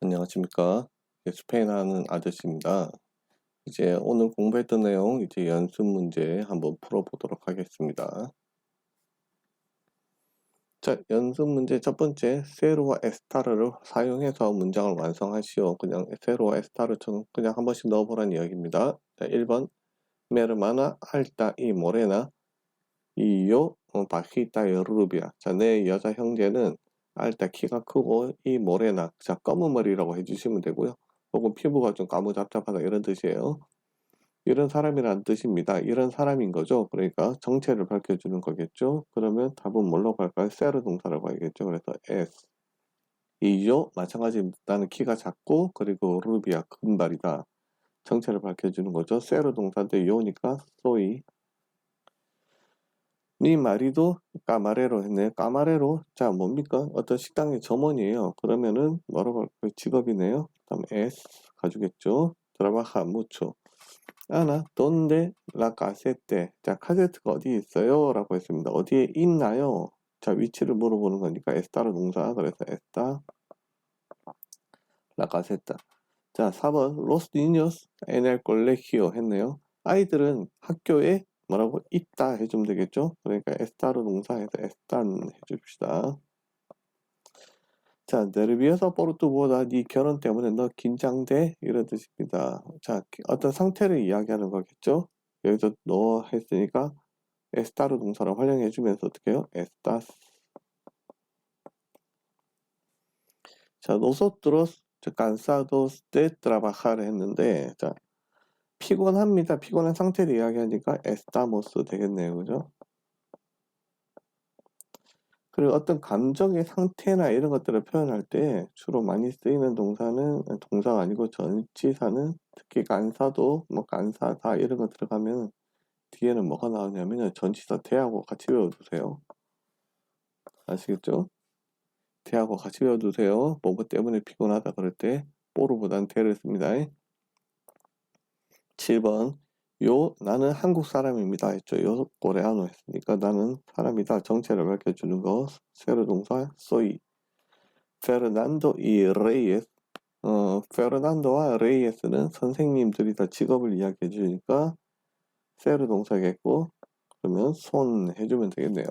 안녕하십니까. 스페인 하는 아저씨입니다. 이제 오늘 공부했던 내용 이제 연습 문제 한번 풀어보도록 하겠습니다. 자, 연습 문제 첫 번째, 세로와 에스타르를 사용해서 문장을 완성하시오. 그냥 세로와 에스타르처럼 그냥 한 번씩 넣어보라는 이야기입니다. 자, 1번, 메르마나 알타 이 모레나 이요 바히타 여루비아. 자, 내 여자 형제는 알타 키가 크고 이 모레나, 자, 검은 머리라고 해주시면 되고요. 혹은 피부가 좀 까무잡잡하다 이런 뜻이에요. 이런 사람이란 뜻입니다. 이런 사람인 거죠. 그러니까 정체를 밝혀주는 거겠죠. 그러면 답은 뭘로 갈까요? 세르 동사라고 하겠죠. 그래서 S. 이요 마찬가지입니다. 나는 키가 작고 그리고 루비아 금발이다. 정체를 밝혀주는 거죠. 세르 동사인데 요니까 소이. 니 마리도 까마레로 했네요. 까마레로. 자, 뭡니까? 어떤 식당의 점원이에요. 그러면은 뭐라고 할까요? 직업이네요. 다음 S 가주겠죠. 드라마하 무초. 아나 돈데 라 카세테. 자, 카세트가 어디에 있어요? 라고 했습니다. 어디에 있나요? 자, 위치를 물어보는 거니까 에스타르 동사. 그래서 에스타 라 카세타. 자, 4번 로스 니ños en el colegio 했네요. 아이들은 학교에 뭐라고 있다 해주면 되겠죠? 그러니까 에스타르 동사에서 에스탄 해줍시다. 자, nervioso por tu boda. 네 결혼 때문에 너 긴장돼? 이런 뜻입니다. 자, 어떤 상태를 이야기하는 거겠죠? 여기서 너 했으니까 에스타르 동사를 활용해주면서 어떻게 해요? 에스타스. 자, nosotros cansados de trabajar 했는데, 자, 피곤합니다. 피곤한 상태를 이야기하니까 estamos 되겠네요. 그죠? 그리고 어떤 감정의 상태나 이런 것들을 표현할 때 주로 많이 쓰이는 동사는 동사가 아니고 전치사는 특히 간사도 뭐 간사다 이런 거 들어가면 뒤에는 뭐가 나오냐면 전치사 대하고 같이 외워두세요. 아시겠죠? 대하고 같이 외워두세요. 뭐뭐 때문에 피곤하다 그럴 때 뽀르보단 대를 씁니다. 7번 나는 한국 사람입니다 했죠. 요 코레아노 했으니까 나는 사람이다. 정체를 밝혀주는 거 세로 동사 soy. 페르난도 이 레이에스. 페르난도와 레이에스는 선생님들이다. 직업을 이야기해 주니까 세르 동사겠고 그러면 손 해주면 되겠네요.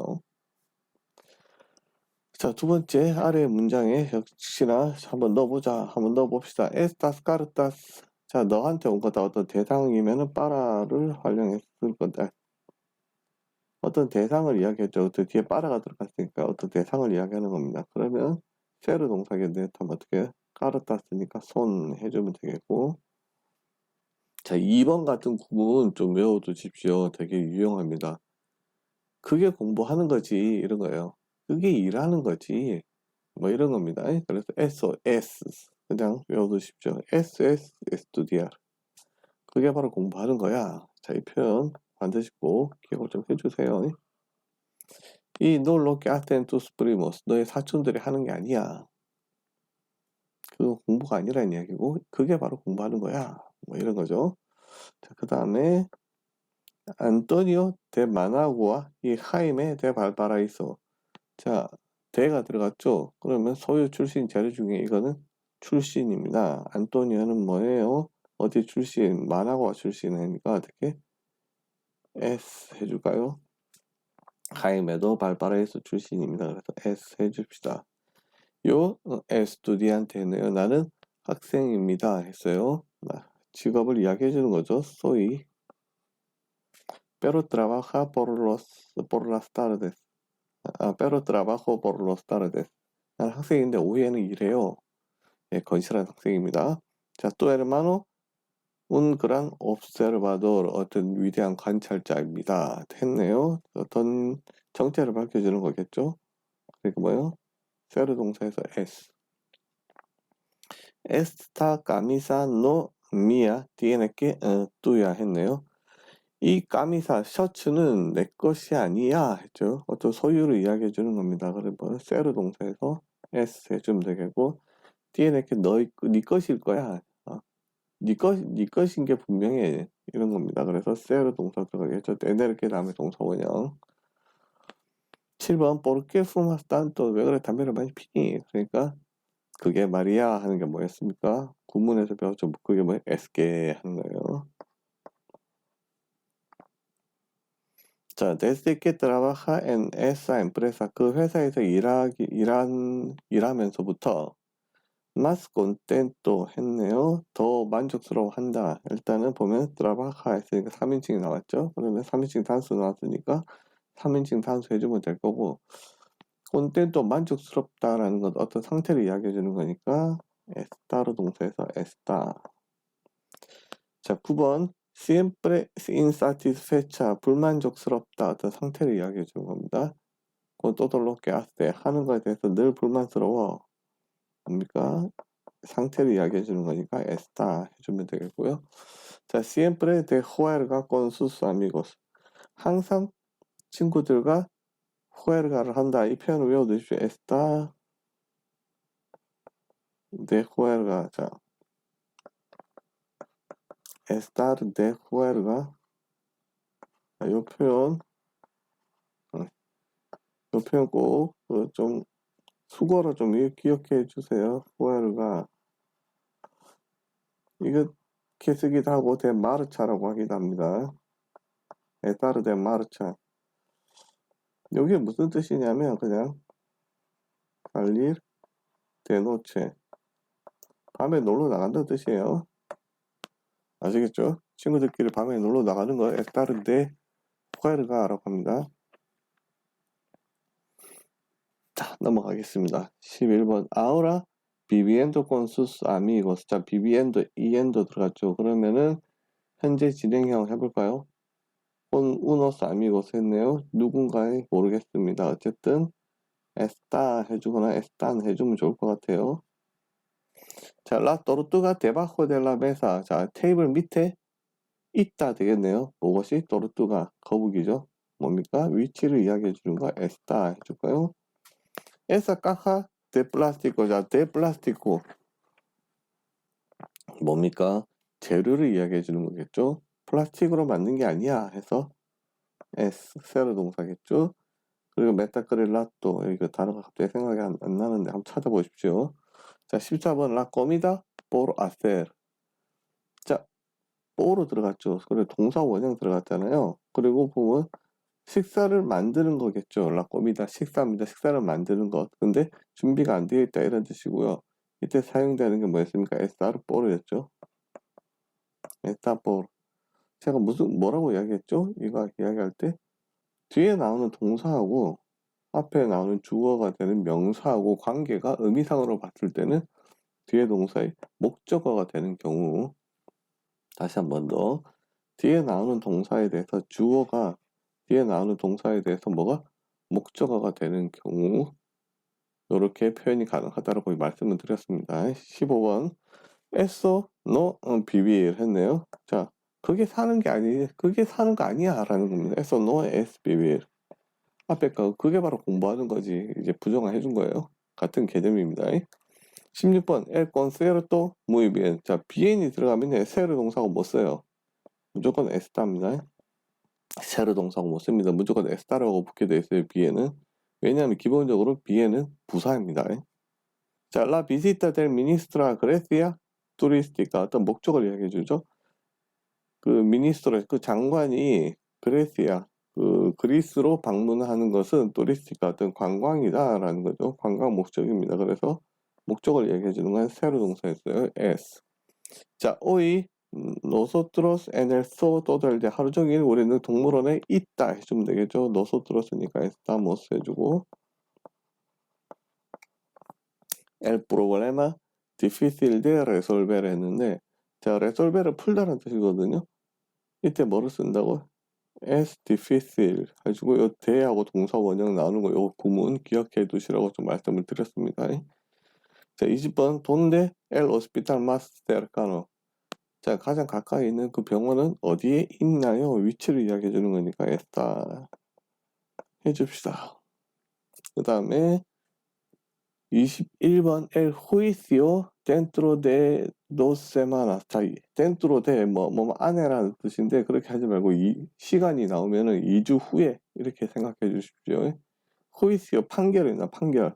자, 두 번째 아래 문장에 역시나 한번 넣어보자. 한번 넣어봅시다. 에스타스 카르타스. 자, 너한테 온 거다. 어떤 대상이면은 빠라를 활용했을 건데 어떤 대상을 이야기했죠. 어떤 뒤에 빠라가 들어갔으니까 어떤 대상을 이야기하는 겁니다. 그러면 세르 동사겠네. 그럼 어떻게 카르타스니까 손 해주면 되겠고. 자, 2번 같은 구문 좀 외워두십시오. 되게 유용합니다. 그게 공부하는 거지 이런 거예요. 그게 일하는 거지 뭐 이런 겁니다. 그래서 SOS 그냥 외워두십시오. SS estudiar. 그게 바로 공부하는 거야. 자, 이 표현 반드시 꼭 기억을 좀 해주세요. 이 no lo que hacen tus primos. 너의 사촌들이 하는 게 아니야. 그거 공부가 아니라는 이야기고 그게 바로 공부하는 거야. 뭐 이런 거죠. 자, 그 다음에 안토니오 데 마나구와 이 하임에 데 발바라이소. 자, 대가 들어갔죠? 그러면 소유 출신 재료 중에 이거는 출신입니다. 안토니오는 뭐예요? 어디 출신? 마나구아 출신이니까 어떻게? S 해줄까요? 하임에도 발바라이소 출신입니다. 그래서 S 해줍시다. 요 에스투디안테네요. 나는 학생입니다. 했어요. 직업을 이야기해 주는 거죠. 소위 pero trabaja por las tardes. pero trabajo por las tardes. 난 학생인데 오후에는 일해요. 예, 건실한 학생입니다. 자, 또 hermano un gran observador. 어떤 위대한 관찰자입니다. 했네요. 어떤 정체를 밝혀주는 거겠죠. 그러니까 뭐요? 세르 동사에서 s. Esta camisa no mía tiene que tuya 했네요. 이 까미사 셔츠는 내 것이 아니야 했죠. 어떤 소유를 이야기해 주는 겁니다. 그래서 세르 동사에서 s 해주면 되겠고 tiene que 네 것일 거야. 네 것인 게 분명해 이런 겁니다. 그래서 세르 동사 들어가겠죠. tener que 다음에 동사 원형. 7번 ¿por qué fumas tanto? 왜 그래 담배를 많이 피니? 그러니까 그게 말이야 하는 게 뭐였습니까? 구문에서 배웠죠. 그게 뭐예요? 에스게 하는 거예요. 자, desde que trabaja en esa empresa, 그 회사에서 일하면서부터 más contento 했네요. 더 만족스러워한다. 일단은 보면 trabaja 했으니까 3인칭이 나왔죠. 그러면 3인칭 단수 나왔으니까 3인칭 단수 해주면 될 거고, contento 만족스럽다라는 건 어떤 상태를 이야기해 주는 거니까 estar로 동사에서 estar. 자, 9번 siempre insatisfecha 불만족스럽다 어떤 상태를 이야기해 주는 겁니다. con todo lo que hace 하는 것에 대해서 늘 불만스러워. 뭡니까? 상태를 이야기해 주는 거니까 está 해주면 되겠고요. 자, siempre de juerga con sus amigos. 항상 친구들과 juerga를 한다. 이 표현을 외워두십시오. está de juerga. 자, estar de juerga. 이 표현, 이 표현 꼭 좀 수거로 좀 기억해 주세요. juerga. 이렇게 쓰기도 하고 대 마르차라고 하기도 합니다. estar de marcha. 이게 무슨 뜻이냐면 그냥 salir de noche. 밤에 놀러 나간다는 뜻이에요. 아시겠죠? 친구들끼리 밤에 놀러 나가는 거 estar de juerga라고 합니다. 자, 넘어가겠습니다. 11번. Ahora viviendo con sus amigos. 자, viviendo, yendo 들어갔죠. 그러면은 현재 진행형 해볼까요? con unos amigos 했네요. 누군가에 모르겠습니다. 어쨌든 está 해주거나 están 해주면 좋을 것 같아요. 자, la tortuga debajo de la mesa. 자, 테이블 밑에 있다 되겠네요. 무엇이? tortuga, 거북이죠. 뭡니까? 위치를 이야기해 주는 거 está 해줄까요? esa caja de plástico. 자, de plástico. 뭡니까? 재료를 이야기해 주는 거겠죠. 플라스틱으로 만든 게 아니야 해서 세로 동사겠죠. 그리고 메타크릴라또 이거 단어가 갑자기 생각이 안 나는데 한번 찾아보십시오. 자, 14번 la comida por hacer. 자, por로 들어갔죠. 그리고 동사 원형 들어갔잖아요. 그리고 보면 식사를 만드는 거겠죠. la comida 식사입니다. 식사를 만드는 것. 근데 준비가 안 되어 있다 이런 뜻이고요. 이때 사용되는 게 뭐였습니까? estar por였죠. estar por. 제가 뭐라고 이야기했죠? 이거 이야기할 때 뒤에 나오는 동사하고 앞에 나오는 주어가 되는 명사하고 관계가 의미상으로 봤을 때는 뒤에 동사의 목적어가 되는 경우, 다시 한 번 더, 뒤에 나오는 동사에 대해서 뒤에 나오는 동사에 대해서 뭐가 목적어가 되는 경우 이렇게 표현이 가능하다고 말씀을 드렸습니다. 15번 eso no vivir 했네요. 자, 그게 사는 거 아니야 라는 겁니다. eso no es vivir. 앞에 거 그게 바로 공부하는 거지. 이제 부정을 해준 거예요. 같은 개념입니다. 16번 el concierto muy bien. 자, bien이 들어가면 ser 동사가 못 써요. 무조건 estar입니다. ser 동사가 못 씁니다. 무조건 estar라고 붙게 돼 있어요. bien은. 왜냐하면 기본적으로 bien은 부사입니다. 자, la visita del ministro a Grecia turística 어떤 목적을 이야기해 주죠. 그 미니스트로 그 장관이 그레시아 그리스로 방문하는 것은 turística 어떤 관광이다라는 거죠. 관광 목적입니다. 그래서 목적을 얘기해 주는 건 세로 동사였어요. es. 자, hoy nosotros en el zoo todo el día. 하루 종일 우리는 동물원에 있다 해주면 되겠죠. nosotros니까 estamos 해주고 el problema difícil de resolver 했는데 자, resolver을 풀다는 뜻이거든요. 이때 뭐를 쓴다고? es difícil 해주고 요 대하고 동사 원형 나오는 거 요 구문 기억해 두시라고 좀 말씀을 드렸습니다. 자, 20번 donde el hospital más cercano. 자, 가장 가까이 있는 그 병원은 어디에 있나요? 위치를 이야기해 주는 거니까 está 해줍시다. 그 다음에 21번 el juicio dentro de 2 semanas. 자, dentro de 뭐 안에라는 뜻인데 그렇게 하지 말고 시간이 나오면은 2주 후에 이렇게 생각해 주십시오. juicio 판결이나 판결.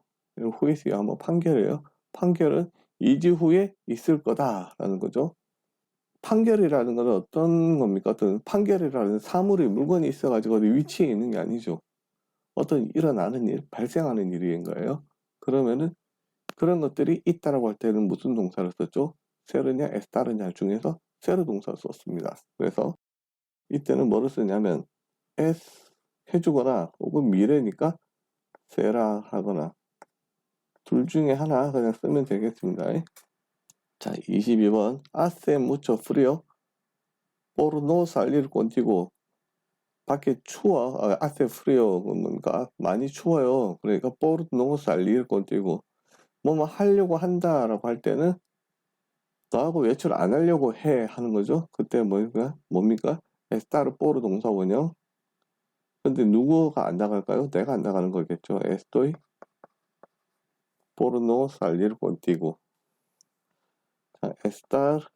juicio 한번 판결이에요. 판결은 2주 후에 있을 거다라는 거죠. 판결이라는 것은 어떤 겁니까? 어떤 판결이라는 사물이 물건이 있어가지고 어디 위치에 있는 게 아니죠. 어떤 일어나는 일, 발생하는 일인 거예요. 그러면은 그런 것들이 있다라고 할 때는 무슨 동사를 썼죠? 세르냐, 에스타르냐 중에서 세르 동사를 썼습니다. 그래서 이때는 뭐를 쓰냐면 에스 해주거나 혹은 미래니까 세라 하거나 둘 중에 하나 그냥 쓰면 되겠습니다. 자, 22번 하세 무초 프리오 por no salir contigo. 밖에 추워. hace frío 뭔가 많이 추워요. 그러니까 por no salir contigo. 뭐뭐 하려고 한다라고 할 때는 너하고 외출 안 하려고 해 하는 거죠. 그때 뭡니까? estar por 동사 원형. 근데 누구가 안 나갈까요? 내가 안 나가는 거겠죠. estoy por no salir contigo. 자, estar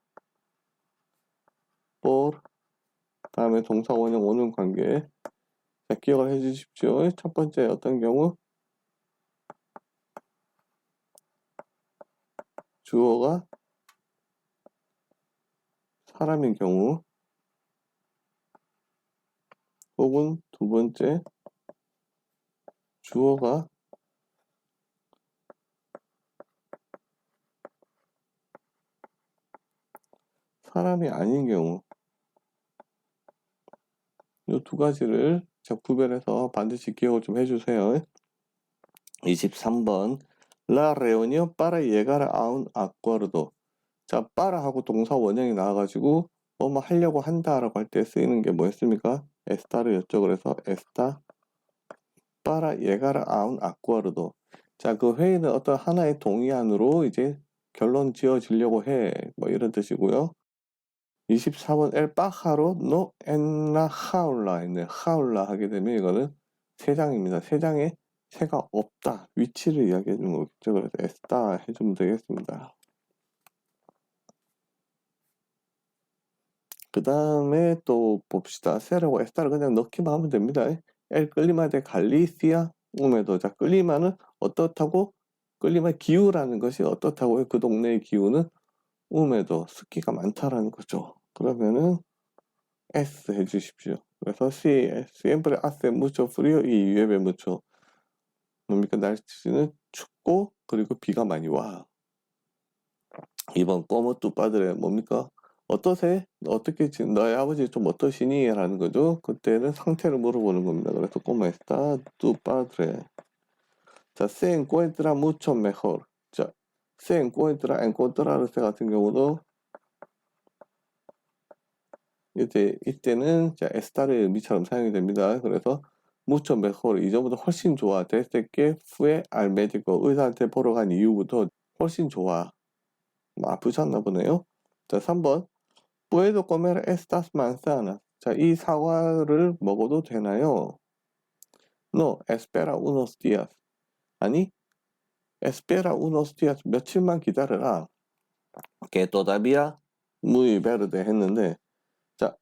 por 다음에 동사 원형 오는 관계. 자, 기억을 해 주십시오. 첫 번째 어떤 경우? 주어가 사람인 경우 혹은 두 번째 주어가 사람이 아닌 경우 이 두 가지를 구별해서 반드시 기억을 좀 해주세요. 23번 La reunión para llegar a un acuerdo. 자, 빠라하고 동사 원형이 나와가지고 뭐뭐 하려고 한다라고 할 때 쓰이는 게 뭐였습니까? estar였죠. 그래서 está para llegar a un acuerdo. 자, 그 회의는 어떤 하나의 동의안으로 이제 결론 지어지려고 해. 뭐 이런 뜻이고요. 24번 el pájaro no en la jaula 있네. jaula 하게 되면 이거는 새장입니다. 새장에 새가 없다. 위치를 이야기해 주는 거겠죠. 그래서 está 해주면 되겠습니다. 그 다음에 또 봅시다. 세르고 에스타를 그냥 넣기만 하면 됩니다. 엘 끌리마 데 갈리시아 우메도. 자, 끌리마는 어떻다고? 끌리마 기후라는 것이 어떻다고요? 그 동네의 기후는 우메도 습기가 많다라는 거죠. 그러면은 S 해주십시오. 그래서 siempre hace mucho frío y llueve mucho. 뭡니까? 날씨는 춥고 그리고 비가 많이 와. 2번 꼬모 뚜빠들의 뭡니까? 어떠세? 어떻게 지금 너의 아버지 좀 어떠시니? 라는 거죠. 그때는 상태를 물어보는 겁니다. 그래서 꼬마 está tu padre. 자, se encuentra mucho mejor. 자, se encuentra, encontrarse 같은 경우도 이때는 자, estar의 의미처럼 사용이 됩니다. 그래서 mucho mejor 이전보다 훨씬 좋아. desde que fue al médico 의사한테 보러 간 이후부터 훨씬 좋아. 아프셨나 보네요. 자, 3번 puedo comer estas manzanas. 자, 이 사과를 먹어도 되나요? No, espera unos días. 아니, espera unos días. 며칠만 기다려라. que todavía muy verde 했는데, 자,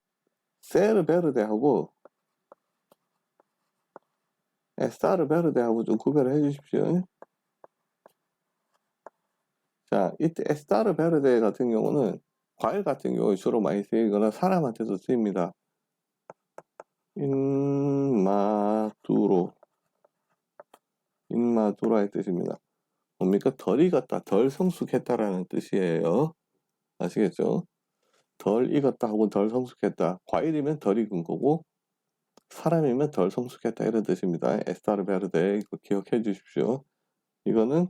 ser verde하고 estar verde하고 좀 구별을 해주십시오. 자, 이때 estar verde 같은 경우는 과일 같은 경우에 주로 많이 쓰이거나 사람한테도 쓰입니다. 인마두로의 뜻입니다. 뭡니까? 덜 익었다, 덜 성숙했다라는 뜻이에요. 아시겠죠? 덜 익었다 혹은 덜 성숙했다. 과일이면 덜 익은 거고 사람이면 덜 성숙했다 이런 뜻입니다. 에스타르 베르데 이거 기억해 주십시오. 이거는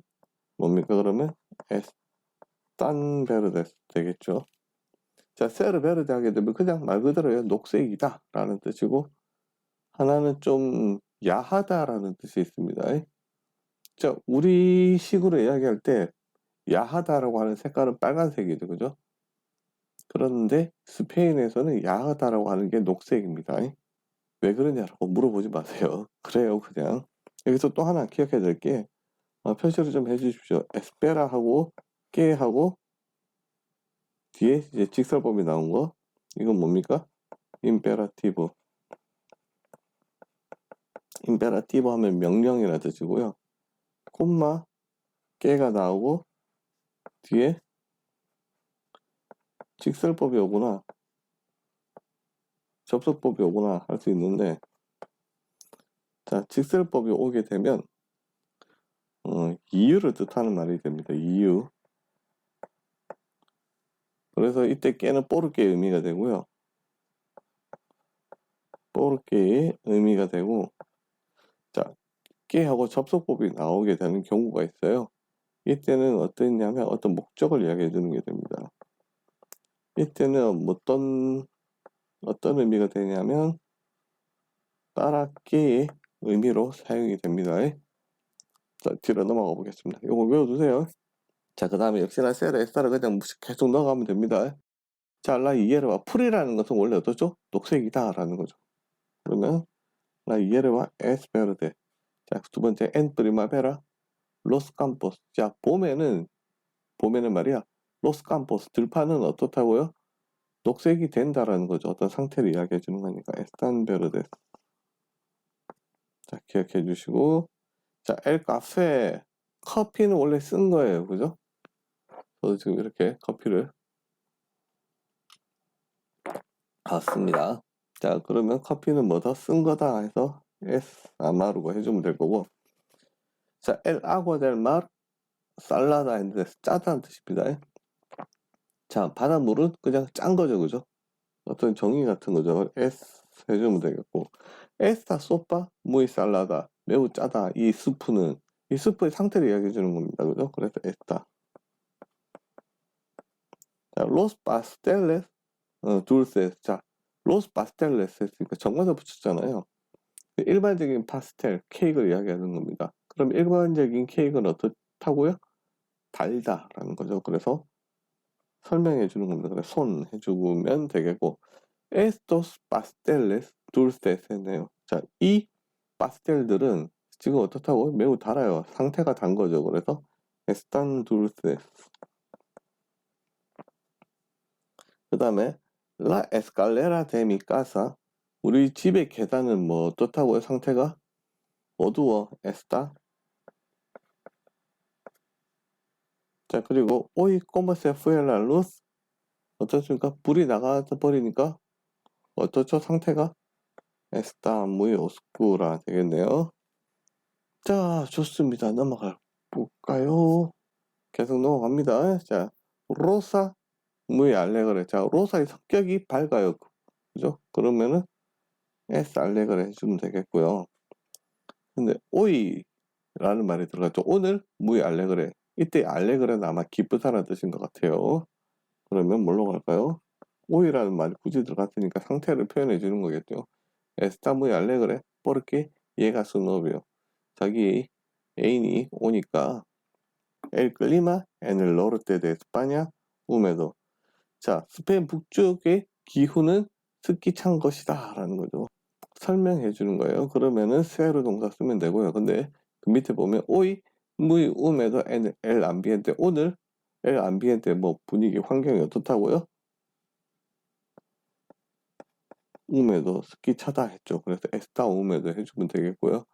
뭡니까? 그러면 에스탄 베르데 되겠죠. 자, 세르 베르데 하게 되면 그냥 말 그대로요. 녹색이다 라는 뜻이고 하나는 좀 야하다라는 뜻이 있습니다. 자, 우리식으로 이야기할 때 야하다라고 하는 색깔은 빨간색이죠. 그죠? 그런데 스페인에서는 야하다라고 하는 게 녹색입니다. 왜 그러냐라고 물어보지 마세요. 그래요, 그냥. 여기서 또 하나 기억해야 될 게, 표시를 좀 해주십시오. 에스페라하고 깨하고 뒤에 이제 직설법이 나온 거. 이건 뭡니까? 임페라티브. 임페라티브 하면 명령이라 뜻이고요. 콤마 깨가 나오고 뒤에 직설법이 오거나 접속법이 오거나 할 수 있는데, 자, 직설법이 오게 되면 이유를 뜻하는 말이 됩니다. 이유. 그래서 이때 깨는 뽀르게의 의미가 되고요. 뽀르게의 의미가 되고, 자, 깨하고 접속법이 나오게 되는 경우가 있어요. 이때는 어떠냐면 어떤 목적을 이야기해 주는 게 됩니다. 이때는 어떤 의미가 되냐면 따라 깨의 의미로 사용이 됩니다. 자, 뒤로 넘어가 보겠습니다. 이거 외워두세요. 자, 그 다음에 역시나 세라 에스타를 그냥 계속 넣어가면 됩니다. 자, 라 이에르와 풀이라는 것은 원래 어떻죠? 녹색이다 라는 거죠. 그러면 라 이에르와 에스페르데. 자, 두 번째 엔 프리마베라 로스 campo스. 자, 봄에는 말이야 로스 campo스 들판은 어떻다고요? 녹색이 된다라는 거죠. 어떤 상태를 이야기해 주는 거니까 에스탄 베르데스. 자, 기억해 주시고, 자, 엘 카페. 커피는 원래 쓴 거예요. 그죠? 저도 지금 이렇게 커피를 씁니다. 자, 그러면 커피는 뭐다? 쓴 거다 해서 S 아마르고 해주면 될 거고. 자, 엘 아과 델 마르 살라다 했는데 짜다는 뜻입니다. 자, 바닷물은 그냥 짠 거죠. 그죠? 어떤 정의 같은 거죠. S 해주면 되겠고. 에스타 소파 무이 살라다. 매우 짜다. 이 스프의 상태를 이야기해 주는 겁니다. 그죠? 그래서 에스타. 자, 로스 파스텔레스 둘세. 자, 로스 파스텔레스 했으니까 정관사 붙였잖아요. 일반적인 파스텔, 케이크를 이야기하는 겁니다. 그럼 일반적인 케이크는 어떻다고요? 달다라는 거죠. 그래서 설명해 주는 겁니다. 그래서 손 해주면 되겠고, estos pasteles dulces 했네요. 자, 이 파스텔들은 지금 어떻다고? 매우 달아요. 상태가 단 거죠. 그래서 están dulces. 그 다음에 la escalera de mi casa. 우리 집의 계단은 뭐 어떻다고요? 상태가 어두워. está. 자, 그리고 hoy como se fue la luz. 어떻습니까? 불이 나가 버리니까 어떻죠? 상태가 está muy oscura 되겠네요. 자, 좋습니다. 넘어가 볼까요? 계속 넘어갑니다. 자, 로사 muy alegre. 자, 로사의 성격이 밝아요. 그죠? 그러면은 es alegre 해주면 되겠고요. 근데 hoy라는 말이 들어갔죠. 오늘 muy alegre. 이때 allegre는 아마 기쁘다는 뜻인 것 같아요. 그러면 뭘로 갈까요? hoy라는 말이 굳이 들어갔으니까 상태를 표현해 주는 거겠죠. Está muy alegre porque llega su novio. 자기 애인이 오니까 El clima en el norte de España húmedo. 자, 스페인 북쪽의 기후는 습기 찬 것이다 라는 거죠. 설명해 주는 거예요. 그러면은 세로 동사 쓰면 되고요. 근데 그 밑에 보면 hoy muy húmedo en el ambiente. 오늘 el ambiente 뭐 분위기 환경이 어떻다고요? húmedo 습기 차다 했죠. 그래서 está húmedo 해주면 되겠고요.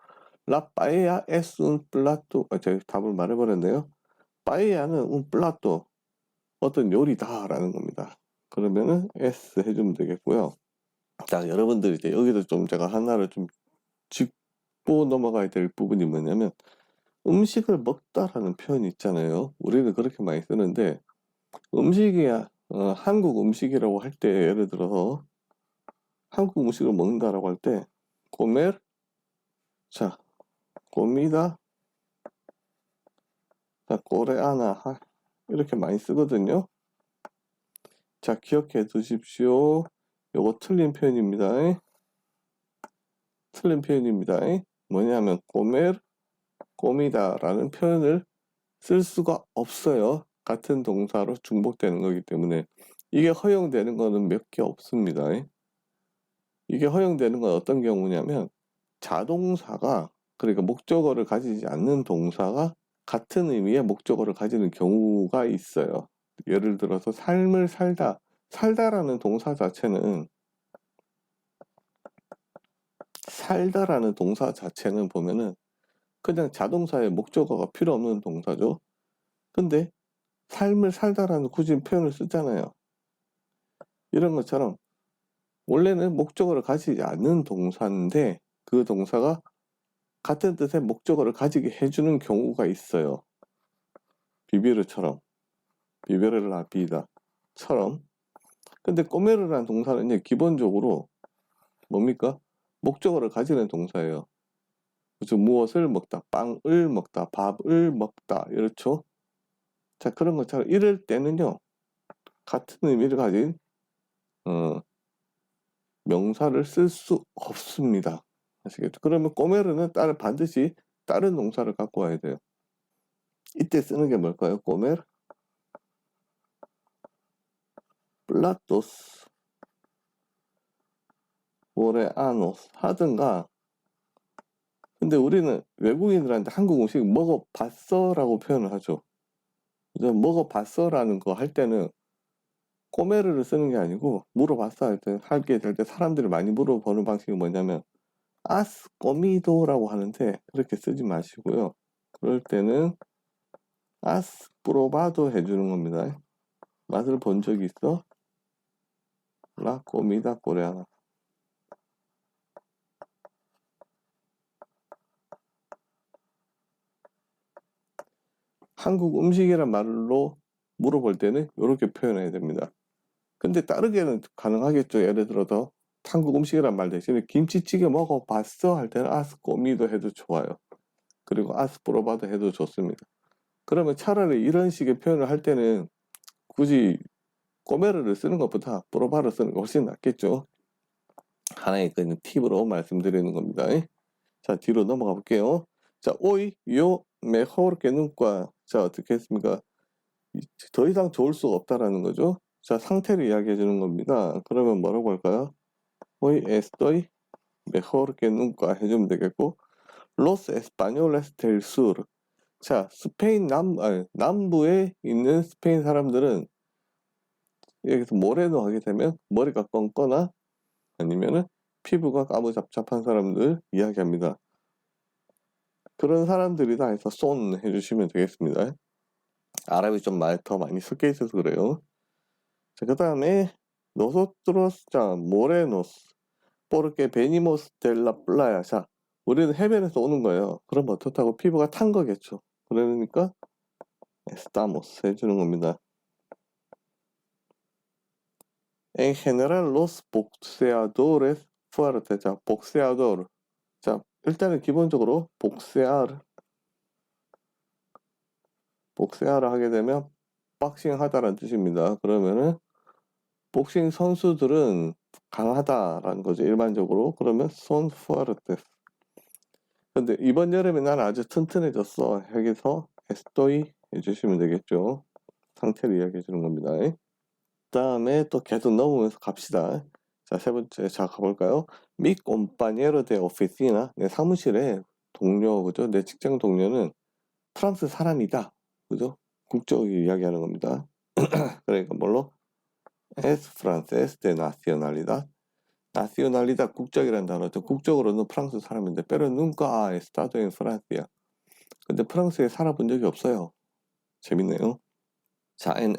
La paella es un plato. 제가 답을 말해버렸네요. paella는 un plato. 어떤 요리다라는 겁니다. 그러면은 S 해주면 되겠고요. 자, 여러분들 이제 여기서 좀 제가 하나를 좀 짚고 넘어가야 될 부분이 뭐냐면 음식을 먹다라는 표현이 있잖아요. 우리는 그렇게 많이 쓰는데 음식이야 한국 음식이라고 할 때 예를 들어서 한국 음식을 먹는다라고 할 때 comer 자 comida 자 coreana 이렇게 많이 쓰거든요. 자, 기억해 두십시오. 요거 틀린 표현입니다. 틀린 표현입니다. 뭐냐면 comer, comida라는 표현을 쓸 수가 없어요. 같은 동사로 중복되는 거기 때문에 이게 허용되는 거는 몇 개 없습니다. 이게 허용되는 건 어떤 경우냐면 자동사가 그러니까 목적어를 가지지 않는 동사가 같은 의미의 목적어를 가지는 경우가 있어요. 예를 들어서 삶을 살다라는 동사 자체는 보면은 그냥 자동사의 목적어가 필요 없는 동사죠. 근데 삶을 살다라는 굳이 표현을 쓰잖아요. 이런 것처럼 원래는 목적어를 가지지 않는 동사인데 그 동사가 같은 뜻의 목적어를 가지게 해주는 경우가 있어요. 비비르처럼, 비베르를 아비다처럼. 근데 꼬메르라는 동사는 이제 기본적으로 뭡니까? 목적어를 가지는 동사예요. 그래서 무엇을 먹다, 빵을 먹다, 밥을 먹다, 이렇죠. 자, 그런 것처럼 이럴 때는요, 같은 의미를 가진 명사를 쓸 수 없습니다. 아시겠죠? 그러면 꼬메르는 반드시 다른 동사를 갖고 와야 돼요. 이때 쓰는 게 뭘까요? 꼬메르? 플라토스, 오레아노스 하든가. 근데 우리는 외국인들한테 한국 음식 먹어봤어? 라고 표현을 하죠. 그래서 먹어봤어? 라는 거 할 때는 꼬메르를 쓰는 게 아니고 물어봤어 할 때, 하게 될 때 사람들이 많이 물어보는 방식이 뭐냐면 아스 꼬미도라고 하는데 그렇게 쓰지 마시고요. 그럴 때는 아스 프로바도 해주는 겁니다. 맛을 본 적이 있어? 라 꼬미다 꼬레아나. 한국 음식이란 말로 물어볼 때는 이렇게 표현해야 됩니다. 근데 다르게는 가능하겠죠. 예를 들어서 한국 음식이란 말 대신에 김치찌개 먹어봤어? 할 때는 아스 꼬미도 해도 좋아요. 그리고 아스 프로바도 해도 좋습니다. 그러면 차라리 이런 식의 표현을 할 때는 굳이 꼬메르를 쓰는 것보다 프로바를 쓰는 게 훨씬 낫겠죠. 하나의 그 팁으로 말씀드리는 겁니다. 자, 뒤로 넘어가 볼게요. 자, 오이, 요, 메호르 게눈과. 자, 어떻게 했습니까? 더 이상 좋을 수가 없다라는 거죠. 자, 상태를 이야기해 주는 겁니다. 그러면 뭐라고 할까요? Hoy estoy mejor que nunca 해주면 되겠고, Los españoles del sur. 자, 스페인 남부에 있는 스페인 사람들은 여기서 모레노 하게 되면 머리가 검거나 아니면은 피부가 까무잡잡한 사람들 이야기합니다. 그런 사람들이다 해서 쏜 해주시면 되겠습니다. 아랍이 좀 더 많이 섞여 있어서 그래요. 자, 그 다음에 nosotros, 자, morenos, porque venimos de la playa. 자, 우리는 해변에서 오는 거예요. 그럼 어떻다고? 피부가 탄 거겠죠. 그러니까 estamos 해주는 겁니다. En general, los boxeadores fuertes. 자, boxeador. 자, 일단은 기본적으로 복세아를 하게 되면 박싱 하다라는 뜻입니다. 그러면은 복싱 선수들은 강하다라는 거죠. 일반적으로. 그러면 son fuertes. 근데 이번 여름에 나는 아주 튼튼해졌어. 여기서 estoy 해주시면 되겠죠. 상태를 이야기해 주는 겁니다. 그 다음에 또 계속 넘으면서 갑시다. 자, 세 번째, 자, 가볼까요? Mi compañero de oficina. 내 사무실에 동료, 그죠? 내 직장 동료는 프랑스 사람이다. 그죠? 국적을 이야기하는 겁니다. 그러니까 뭘로? Es francés de nacionalidad. nacionalidad 국적이라는 단어죠. 국적으로는 프랑스 사람인데 pero nunca ha estado en Francia. 근데 프랑스에 살아본 적이 없어요. 재밌네요. 자, en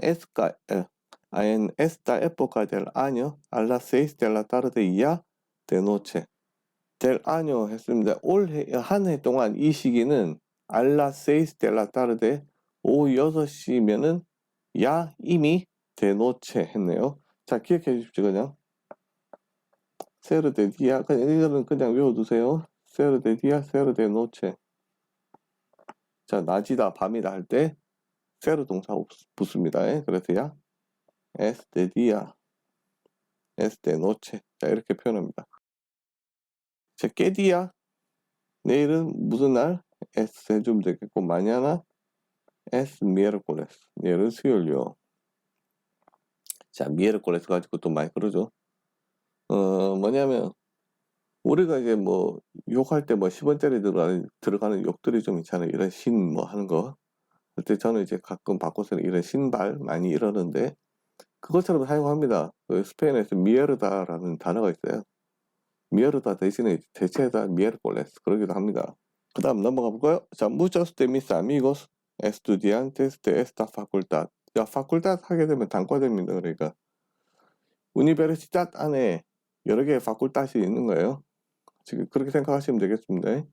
esta época del año a las 6 de la tarde ya de noche. del año 했습니다. 올해 한 해 동안 이 시기는 a las 6 de la tarde 오후 6시면은 야 이미 de noche 했네요. 자, 기억해 주십시오. 그냥 cero de día. 그냥 이거는 그냥 외워두세요. cero de día, cero de noche. 자, 낮이다, 밤이다 할 때 cero 동사 붙습니다. 그래서 야 es de día, es de noche. 자, 이렇게 표현합니다. 자, qué día? 내일은 무슨 날? es 해주면 되겠고, mañana es miércoles. 내일은 수요일요. 자, miércoles 가지고 또 많이 그러죠. 뭐냐면 우리가 이제 뭐 욕할 때 뭐 10원짜리 들어가는 욕들이 좀 있잖아요. 이런 신 뭐 하는 거. 그때 저는 이제 가끔 바꿔서는 이런 신발 많이 이러는데 그것처럼 사용합니다. 그 스페인에서 미에르다라는 단어가 있어요. 미에르다 대신에 대체해다 미에르콜레스 그러기도 합니다. 그 다음 넘어가 볼까요? 자, muchos de mis amigos estudiantes de esta facultad. 야, facultad 하게 되면 단과됩니다. 그러니까 universidad 안에 여러 개의 facultad이 있는 거예요. 지금 그렇게 생각하시면 되겠습니다.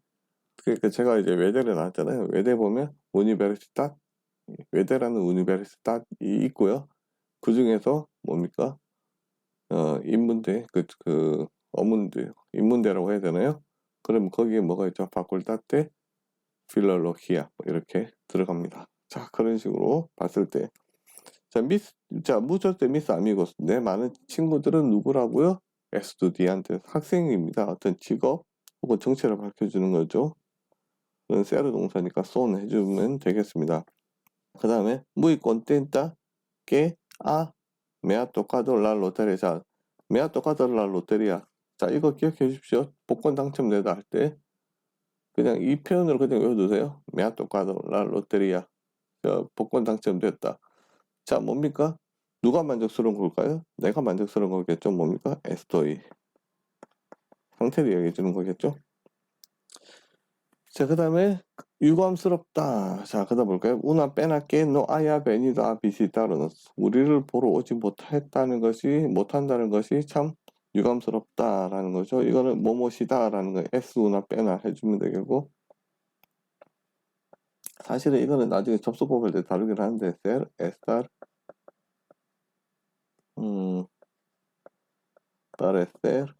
그러니까 제가 이제 외대를 나왔잖아요. 외대 보면 universidad, 외대라는 universidad이 있고요. 그 중에서 뭡니까? 인문대, 어문대, 인문대라고 해야 되나요? 그럼 거기에 뭐가 있죠? facultad de filología 이렇게 들어갑니다. 자, 그런 식으로 봤을 때, 자, muchos de mis amigos, 내 많은 친구들은 누구라고요? estudiantes, 학생입니다. 어떤 직업 혹은 정체를 밝혀주는 거죠. 그건 세르 동사니까 son 해주면 되겠습니다. 그 다음에 muy contenta que me ha tocado la lotería. 자, me ha tocado la lotería. 자, 이거 기억해 주십시오. 복권 당첨되다 할 때 그냥 이 표현으로 그냥 외워두세요. me ha tocado la lotería. 자, 복권 당첨됐다. 자, 뭡니까? 누가 만족스러운 걸까요? 내가 만족스러운 거겠죠. 뭡니까? estoy. 상태를 이야기해 주는 거겠죠. 자, 그 다음에 유감스럽다. 자, 그 다음 볼까요? Una pena que no haya venido a visitarnos. 우리를 보러 오지 못한다는 것이 참 유감스럽다라는 거죠. 이거는 뭐뭐시다라는 거 es una pena 해주면 되겠고, 사실은 이거는 나중에 접속법을 때 다루긴 하는데 ser, estar, parecer,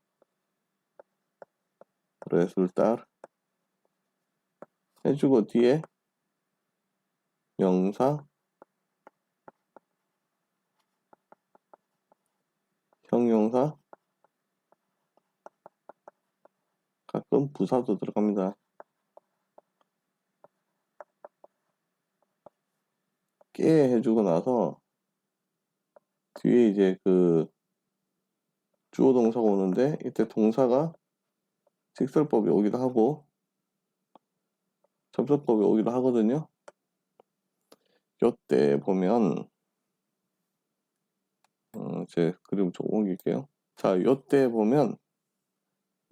resultar 해주고 뒤에 명사, 형용사, 가끔 부사도 들어갑니다. 깨 해주고 나서 뒤에 이제 주어 동사가 오는데 이때 동사가 직설법이 오기도 하고 접속법이 오기도 하거든요. 요때 보면 제 그림 좀 옮길게요. 자, 요때 보면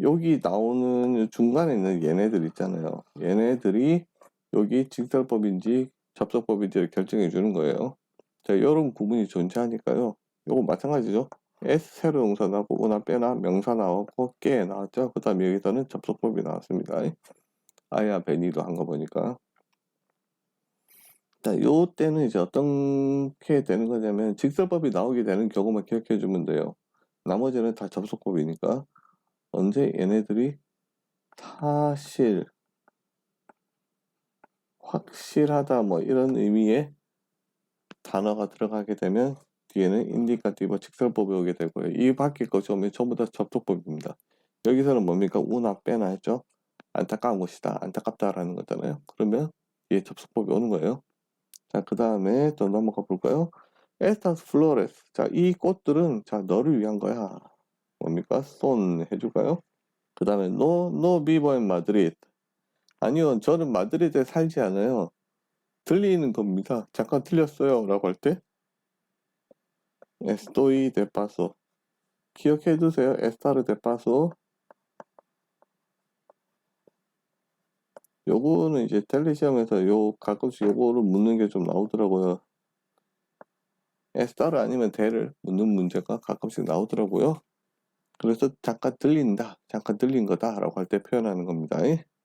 여기 나오는 중간에 있는 얘네들 있잖아요. 얘네들이 여기 직설법인지 접속법인지를 결정해 주는 거예요. 자, 이런 구분이 존재하니까요. 요거 마찬가지죠. S 세로 동사 나오고 우나 빼나 명사 나왔고 깨 나왔죠. 그 다음 여기서는 접속법이 나왔습니다. 아야 베니도 한 거 보니까. 자, 요 때는 이제 어떻게 되는 거냐면 직설법이 나오게 되는 경우만 기억해 주면 돼요. 나머지는 다 접속법이니까 언제 얘네들이 사실, 확실하다 뭐 이런 의미의 단어가 들어가게 되면 뒤에는 인디카티브 직설법이 오게 되고요. 이 바뀔 것이 오면 전부 다 접속법입니다. 여기서는 뭡니까? 우나 빼나 했죠. 안타까운 것이다. 안타깝다라는 거잖아요. 그러면 뒤에 접속법이 오는 거예요. 자, 그 다음에 또 넘어가 볼까요? Estas flores. 자, 이 꽃들은 자, 너를 위한 거야. 뭡니까? son 해줄까요? 그 다음에 no vivo en Madrid. 아니요, 저는 마드리드에 살지 않아요. 들리는 겁니다. 잠깐 틀렸어요. 라고 할 때 estoy de paso. 기억해 두세요. estar de paso. 요거는 이제 텔레 시험에서 가끔씩 요거를 묻는 게 좀 나오더라고요. estar 아니면 de를 묻는 문제가 가끔씩 나오더라고요. 그래서 잠깐 들린다, 잠깐 들린 거다 라고 할 때 표현하는 겁니다.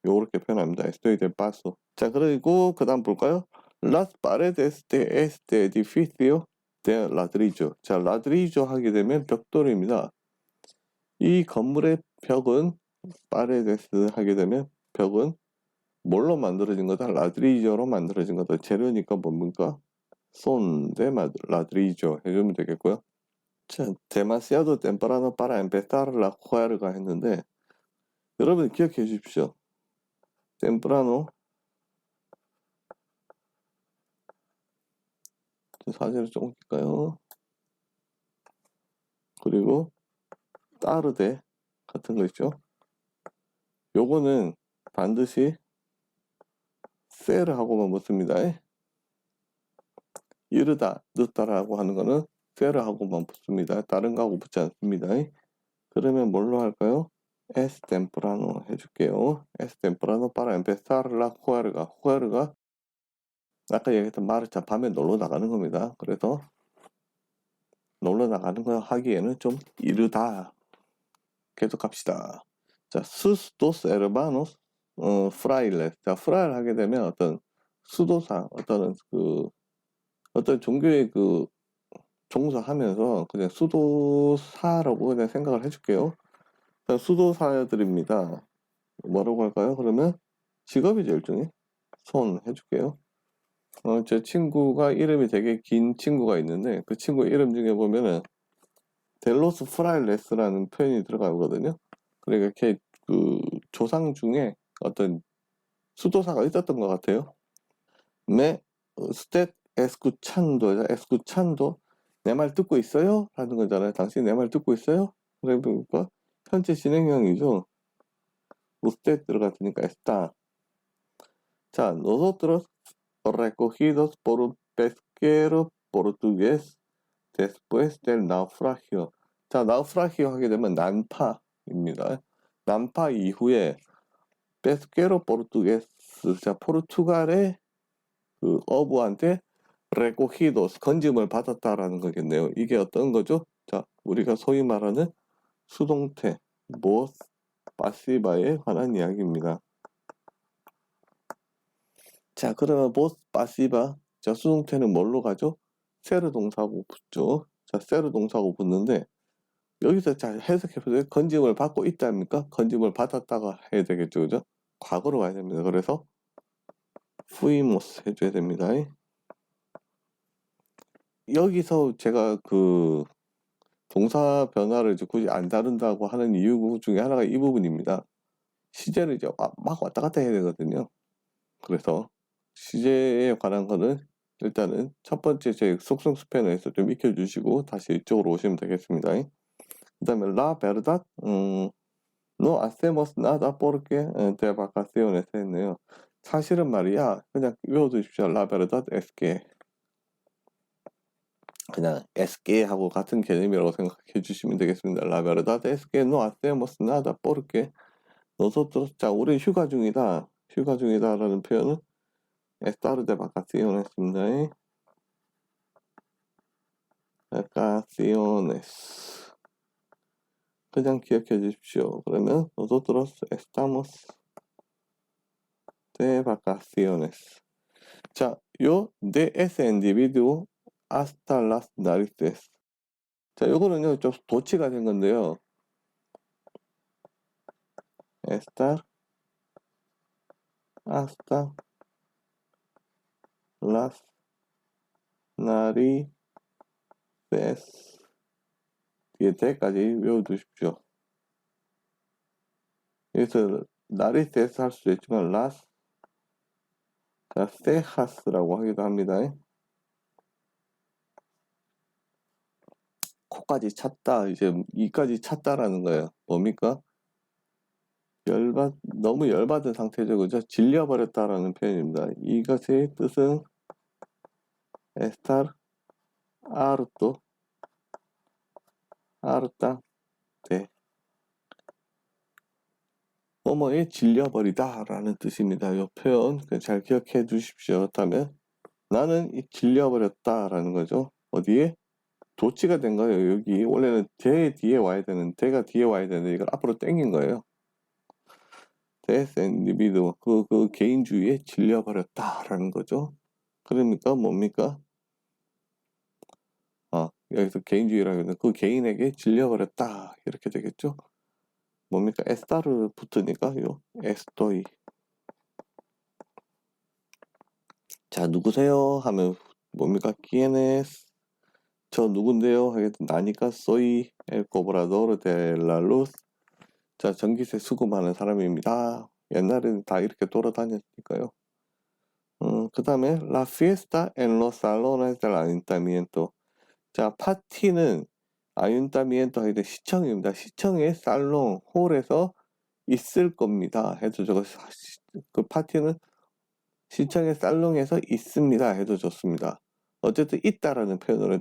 요렇게 표현합니다. estoy de paso. 자, 그리고 그 다음 볼까요? Las paredes de este edificio de ladrillo. 자, ladrillo 하게 되면 벽돌입니다. 이 건물의 벽은 paredes 하게 되면 벽은 뭘로 만들어진 거다? ladrillo로 만들어진 거다. 재료니까 뭡니까? son de ladrillo 해주면 되겠고요. 자, demasiado temprano para empezar la juerga 했는데 여러분 기억해 주십시오. temprano 사진을 좀 옮길까요? 그리고 따르데 같은 거 있죠? 요거는 반드시 세를 하고만 붙습니다. 이르다, 늦다라고 하는 거는 세를 하고만 붙습니다. 다른 거하고 붙지 않습니다. 그러면 뭘로 할까요? es temprano 해줄게요. es temprano para empezar la juerga. juerga 아까 얘기했던 마르차 밤에 놀러 나가는 겁니다. 그래서 놀러 나가는 거 하기에는 좀 이르다. 계속 합시다. 자, sus dos hermanos frailes. 자, 프라이를 하게 되면 어떤 수도사, 어떤 종교의 종사하면서 그냥 수도사라고 그냥 생각을 해줄게요. 수도사들입니다. 뭐라고 할까요? 그러면 직업이죠, 일종의. 손 해줄게요. 제 친구가 이름이 되게 긴 친구가 있는데 그 친구 이름 중에 보면은 델로스 프라일레스라는 표현이 들어가거든요. 그러니까 이렇게 조상 중에 어떤 수도사가 있었던 것 같아요. 메 스탯 에스쿠찬도 에스쿠찬도 내 말 듣고 있어요? 라는 거잖아요. 당신 내 말 듣고 있어요? 그러니까 현재 진행형이죠. usted 들어갔으니까 está. 자, nosotros recogidos por un pesquero portugués después del naufragio. 자, 나우프라기오 하게 되면 난파입니다. 난파 이후에 pesquero portugués, 자, 포르투갈의 어부한테 recogidos, 건짐을 받았다라는 거겠네요. 이게 어떤 거죠? 자, 우리가 소위 말하는 수동태, mos pasiva에 관한 이야기입니다. 자, 그러면 mos pasiva, 자, 수동태는 뭘로 가죠? 세르 동사하고 붙죠. 자, 세르 동사하고 붙는데 여기서 잘 해석해보세요. 건짐을 받고 있다입니까? 건짐을 받았다가 해야 되겠죠, 그죠? 과거로 가야 됩니다. 그래서 fuimos 해줘야 됩니다. 여기서 제가 동사 변화를 이제 굳이 안 다룬다고 하는 이유 중에 하나가 이 부분입니다. 시제를 이제 막 왔다 갔다 해야 되거든요. 그래서 시제에 관한 거는 일단은 첫 번째 제 속성 스패너에서 좀 익혀주시고 다시 이쪽으로 오시면 되겠습니다. 그 다음에 la verdad, no hacemos nada porque de vacaciones 했네요. 사실은 말이야, 그냥 외워두십시오. la verdad es que. 그냥 SK 하고 같은 개념이라고 생각해 주시면 되겠습니다. La verdad es que no hacemos nada porque nosotros, 자, 우리 휴가 중이다. 휴가 중이다라는 표현은 estar de vacaciones입니다. vacaciones. 그냥 기억해 주십시오. 그러면 nosotros estamos de vacaciones. 자, yo de ese individuo hasta las narices. 자, 요거는요, 좀 도치가 된 건데요. estar hasta las narices 뒤에 대까지 외워두십시오. 여기서 narices 할 수도 있지만 las cejas라고 하기도 합니다. 코까지 찼다, 이제 이까지 찼다라는 거예요. 뭡니까? 너무 열받은 상태죠, 그죠? 질려버렸다라는 표현입니다. 이것의 뜻은 estar harto, harta de 뭐뭐에 질려버리다라는 뜻입니다. 이 표현 잘 기억해 주십시오. 그렇다면 나는 질려버렸다라는 거죠. 어디에? 도치가 된 거예요. 여기 원래는 대 뒤에 와야 되는, 대가 뒤에 와야 되는데 이걸 앞으로 당긴 거예요. 데스앤리비드, 그 개인주의에 질려버렸다라는 거죠. 그러니까 뭡니까? 여기서 개인주의라고 하면 그 개인에게 질려버렸다 이렇게 되겠죠. 뭡니까? 에스타르 붙으니까 요 에스토이. 자, 누구세요? 하면 뭡니까? quiénes, 저 누군데요? 하겠든 나니까 soy el cobrador de la luz. 자, 전기세 수금하는 사람입니다. 옛날에는 다 이렇게 돌아다녔으니까요. 그 다음에 la fiesta en los salones del ayuntamiento. 자, 파티는 아윤타미엔토 하이드 시청입니다. 시청의 살롱, 홀에서 있을 겁니다. 해도 그 파티는 시청의 살롱에서 있습니다. 해도 좋습니다. 어쨌든 있다라는 표현으로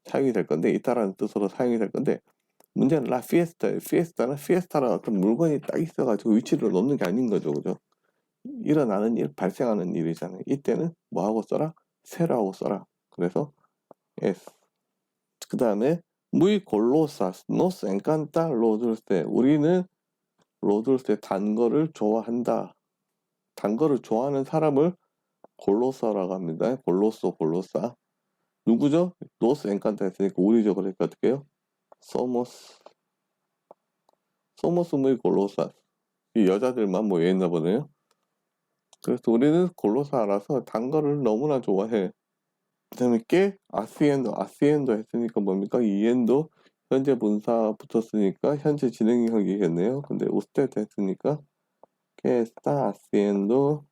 사용이 될 건데, 있다라는 뜻으로 사용이 될 건데, 문제는 라피에스타예요. 피에스타는 피에스타라는 어떤 물건이 딱 있어가지고 위치를 놓는 게 아닌 거죠, 그죠? 일어나는 일, 발생하는 일이잖아요. 이때는 뭐하고 써라? 세라고 써라. 그래서 S. 그 다음에 muy golosas, nos encanta lo dulce. 우리는 lo dulce, 단 거를 좋아한다. 단 거를 좋아하는 사람을 골로사라고 합니다. 골로소, 골로사. 누구죠? nos encanta 했으니까 우리죠. 그러니까 어떻게 해요? somos muy golosas. 이 여자들만 모여있나 보네요. 그래서 우리는 골로사라서 단 거를 너무나 좋아해. 그 다음에 깨, 아시엔도 했으니까 뭡니까? 이엔도 현재 분사 붙었으니까 현재 진행형이겠네요. 근데 우스테드 했으니까 que está haciendo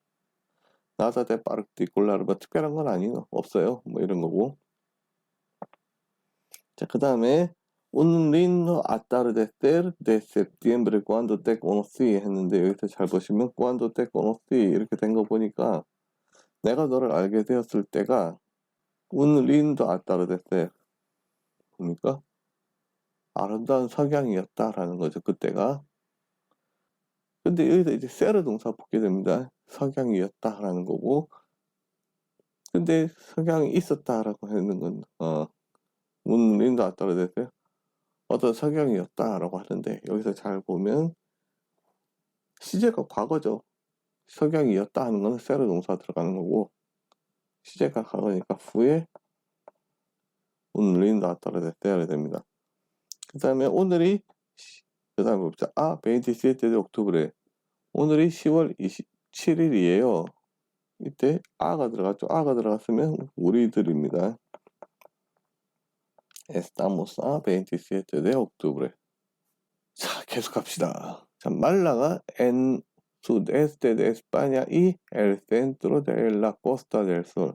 nada de particular. 뭐 특별한 건 아니요. 없어요. 뭐 이런 거고. 자, 그 다음에 un lindo atardecer de septiembre cuando te conocí 했는데 여기서 잘 보시면 cuando te conocí 이렇게 된 거 보니까 내가 너를 알게 되었을 때가 un lindo atardecer 뭡니까? 아름다운 석양이었다라는 거죠. 그때가. 근데 여기서 이제 세르 동사 붙게 됩니다. 석양이었다라는 거고. 근데 석양이 있었다라고 하는 건 un lindo atardecer 어떤 석양이었다라고 하는데 여기서 잘 보면 시제가 과거죠. 석양이었다 하는 건 세르 동사 들어가는 거고 시제가 과거니까 후에 un lindo atardecer 됩니다. 그 다음에 오늘이 그 다음에 봅시다. 27 de octubre 오늘이 10월 27일이에요. 이때 아가 들어갔죠. 아가 들어갔으면 우리들입니다. Estamos a 27 de octubre. 자, 계속 갑시다. 자, 말라가 en sudeste de España y el centro de la costa del sol.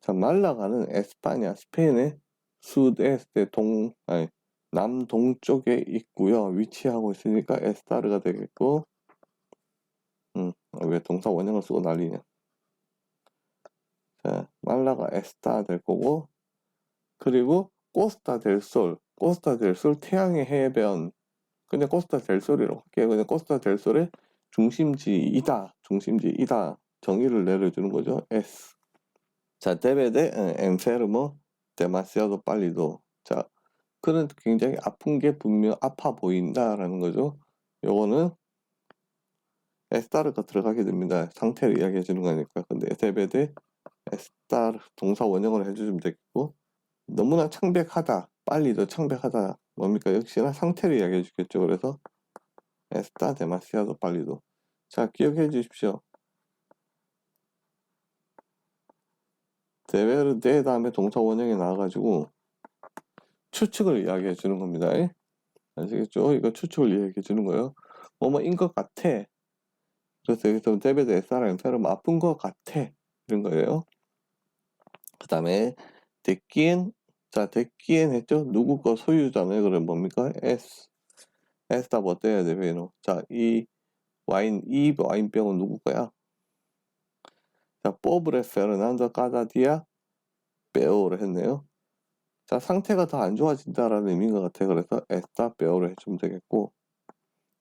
자, 말라가는 에스파냐, 스페인의 sudeste 남동쪽에 있고요. 위치하고 있으니까 에스타르가 되겠고, 왜 동사 원형을 쓰고 난리냐. 자, 말라가 에스타 될 거고, 그리고 코스타 델 솔, 태양의 해변. 그냥 코스타 델 솔이라고 할게요. 그냥 코스타 델 솔의 중심지이다. 정의를 내려주는 거죠. S. 자, debe de enfermo demasiado pálido. 자, 그는 굉장히 아픈 게 분명 아파 보인다라는 거죠. 요거는 에스타르가 들어가게 됩니다. 상태를 이야기해 주는 거니까. 근데 debe de 에스타르 동사 원형을 해주시면 되겠고, 너무나 창백하다, 빨리도 창백하다. 뭡니까? 역시나 상태를 이야기해 주겠죠. 그래서 에스타 데마시아도 빨리도. 자, 기억해 주십시오. 데베르 데 다음에 동사 원형이 나와가지고 추측을 이야기해 주는 겁니다. 아시겠죠? 이거 추측을 이야기해 주는 거예요. 뭐뭐인 것 같아. 그래서 여기서 데베드 에스타라 엔페르 아픈 것 같아. 이런 거예요. 그 다음에 데끼엔. 자, 데끼엔 했죠? 누구 거 소유잖아요. 그럼 뭡니까? 에스타 뭐 떼야 돼, 베노. 자, 이 와인병은 누구 거야? 자, 포브레 페르난도 까다디아 베오를 했네요. 자, 상태가 더 안 좋아진다라는 의미인 것 같아. 그래서 에스타 베오를 해주면 되겠고,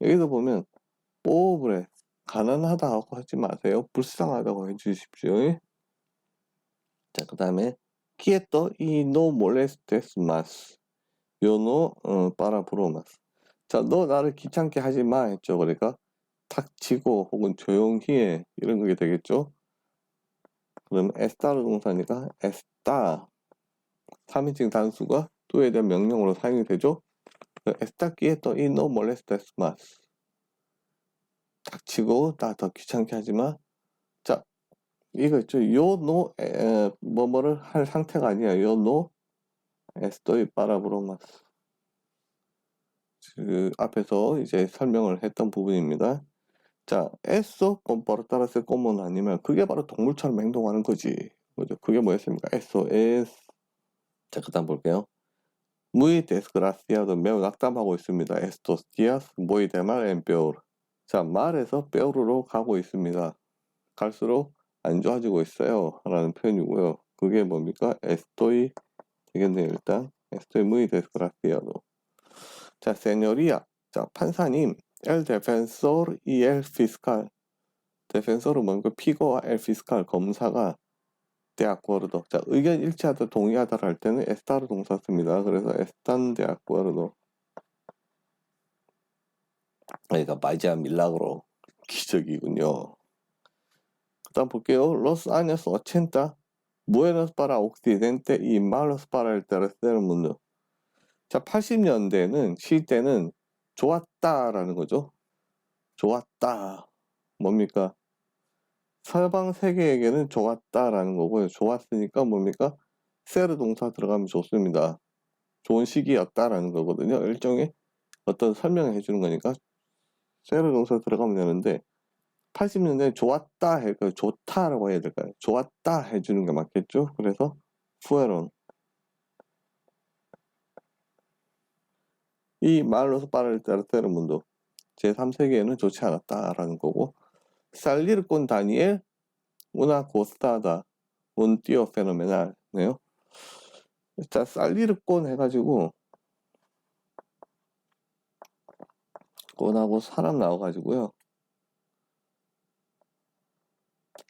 여기서 보면 포브레 가난하다고 하지 마세요. 불쌍하다고 해주십시오. 자, 그 다음에 quieto y no molestes más. Yo no para bromas. 자, 너 나를 귀찮게 하지 마 했죠. 그러니까 닥치고 혹은 조용히 해 이런 게 되겠죠. 그럼 에스타르 동사니까 에스타 3인칭 단수가 또에 대한 명령으로 사용이 되죠. 에스타 quieto y no molestes más. 닥치고 나 더 귀찮게 하지 마. 자, 이거 있죠. 요노 뭐뭐를 할 상태가 아니야. 요노 estoy para bromas. 그 앞에서 이제 설명을 했던 부분입니다. 자, eso comportarse como un animal. 그게 바로 동물처럼 행동하는 거지. 그죠? 그게 뭐였습니까? eso es. 자, 그 다음 볼게요. muy desgraciado. 매우 낙담하고 있습니다. estos días muy de mal en peor. 자, 말에서 peor로 가고 있습니다. 갈수록 안 좋아지고 있어요. 라는 표현이고요. 그게 뭡니까? estoy 되겠네요. 일단 estoy muy desgraciado. 자, señoría. 자, 판사님, el defensor y el fiscal. defensor은 뭔가 피고와 el fiscal 검사가 de acuerdo. 자, 의견 일치하다 동의하다를 할 때는 estar 동사 씁니다. 그래서 están de acuerdo. 그러니까 vaya milagro. 기적이군요. 그다음 볼게요. Los años 80 buenos para occidente y malos para el tercer mundo. 자, 80년대는 시대는 좋았다라는 거죠. 좋았다. 뭡니까? 서방 세계에게는 좋았다라는 거고요. 좋았으니까 뭡니까? 세르 동사 들어가면 좋습니다. 좋은 시기였다라는 거거든요. 일종의 어떤 설명을 해주는 거니까 세르 동사 들어가면 되는데 80년대 좋았다 해서 좋다라고 해야 될까요? 좋았다 해주는 게 맞겠죠? 그래서 fueron 이 말로서 빠를 때르테르 문도 제3세계에는 좋지 않았다라는 거고 살리르 꼰 다니엘 una costada un tío fenomenal네요. 자, 살리르 꼰 해가지고 꼰하고 사람 나와가지고요.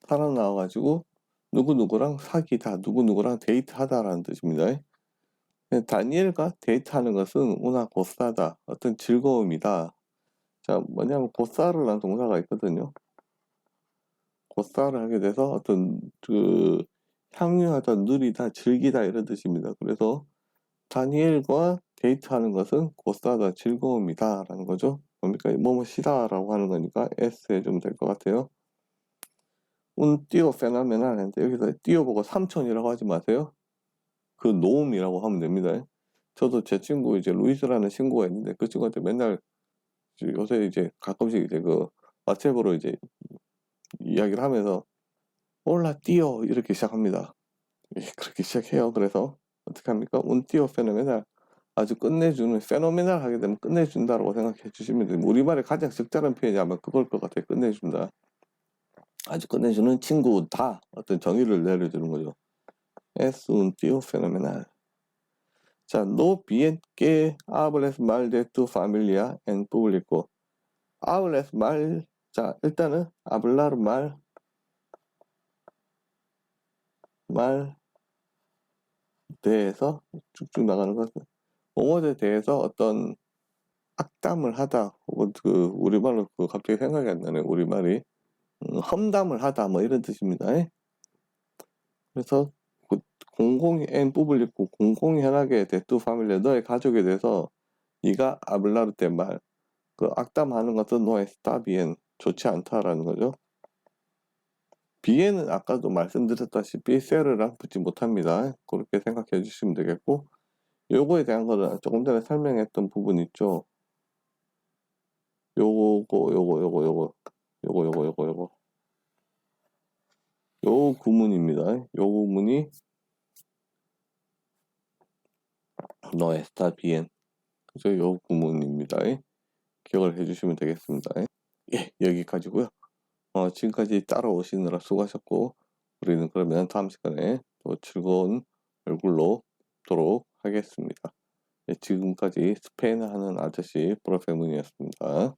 사람 나와가지고 누구누구랑 사귀다, 누구누구랑 데이트하다라는 뜻입니다. 다니엘과 데이트하는 것은 una costada 어떤 즐거움이다. 자, 뭐냐면 고사르라는 동사가 있거든요. 고사를 하게 돼서 어떤 그 향유하다, 누리다, 즐기다 이런 뜻입니다. 그래서 다니엘과 데이트하는 것은 고사다, 즐거움이다 라는 거죠. 뭡니까? 뭐뭐시다 라고 하는 거니까 S 해주면 될 것 같아요. un tío fenomenal 했는데 여기서 tío 보고 삼촌이라고 하지 마세요. 그 노움이라고 하면 됩니다. 저도 제 친구 이제 루이스라는 친구가 있는데 그 친구한테 맨날 요새 이제 가끔씩 이제 그 왓츠앱으로 이제 이야기를 하면서 올라 띠어 이렇게 시작합니다. 그렇게 시작해요. 그래서 어떻게 합니까? un tío fenomenal 아주 끝내주는 페노메날 하게 되면 끝내준다라고 생각해 주시면 돼요. 우리말의 가장 적절한 표현이 아마 그걸 것 같아요. 끝내준다. 아주 끝내주는 친구다. 어떤 정의를 내려주는 거죠. Es un tío fenomenal. 자, no bien que hables mal de tu familia en público. hables mal. 자, 일단은 hablar 말 대해서 쭉쭉 나가는 것은 뭐뭐에 대해서 어떤 악담을 하다 혹은 그 우리말로 그 갑자기 생각이 안 나네 우리말이 험담을 하다 뭐 이런 뜻입니다. 그래서 공공이 N 뿌블리고 공공 현하게 데투 파밀리 너의 가족에 대해서 네가 아블라르 때 말 그 악담하는 것은 너의 스타비엔 좋지 않다라는 거죠. 비에는 아까도 말씀드렸다시피 세르랑 붙지 못합니다. 그렇게 생각해 주시면 되겠고 요거에 대한 거는 조금 전에 설명했던 부분 있죠. 요거 요 구문입니다. 요 구문이 no está bien. 그죠? 요 구문입니다. 기억을 해주시면 되겠습니다. 예, 여기까지고요. 지금까지 따라오시느라 수고하셨고 우리는 그러면 다음 시간에 또 즐거운 얼굴로 뵙도록 하겠습니다. 예, 지금까지 스페인 하는 아저씨 프로페문이었습니다.